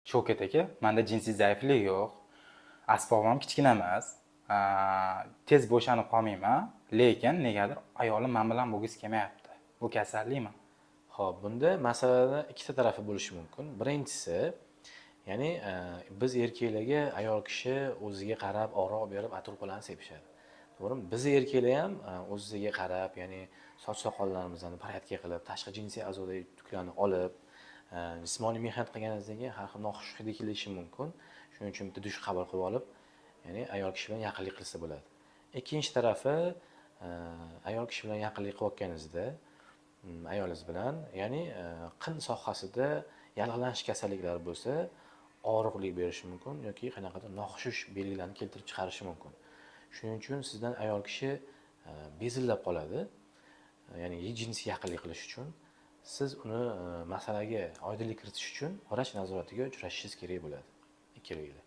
Shavkat aka, menda jinsiy zaiflik yo'q. Asbobim kichkina emas. Tez bo'shanib qolmayman, lekin negadir ayolim men bilan bo'lgisi kelmayapti. Bu kasallikmi? Xo'p, bunda masalada ikkita tarafi bo'lishi mumkin. Birinchisi, ya'ni biz erkaklarga ayol kishi o'ziga qarab oro berib atroflarni sepishadi. To'g'rimi? Biz erkaklar ham o'ziga qarab, ya'ni soch soqollarimizni paratga qilib, tashqi jinsiy a'zodagi tuklarni olib, jismoniy mehnat qilganingizdan keyin har xil noxush hidi kelishi mumkin. Shuning uchun bitta dush qabul qilib olib, ya'ni ayol kishi bilan yaqinlik qilsa bo'ladi. Ikkinchi tarafi, ayol kishi bilan yaqinlik qilayotganingizda ayolingiz bilan, ya'ni qin sohasida yallig'lanish kasalliklari bo'lsa, og'riqlik berishi mumkin yoki qanaqadir noxush belgilarni keltirib chiqarishi mumkin. Shuning uchun sizdan ayol kishi bezillab qoladi. Ya'ni jinsiy yaqinlik qilish uchun siz uni masalaga oydinlik kiritish uchun vrach nazoratiga uchrashishingiz kerak bo'ladi. Ikkalangiz.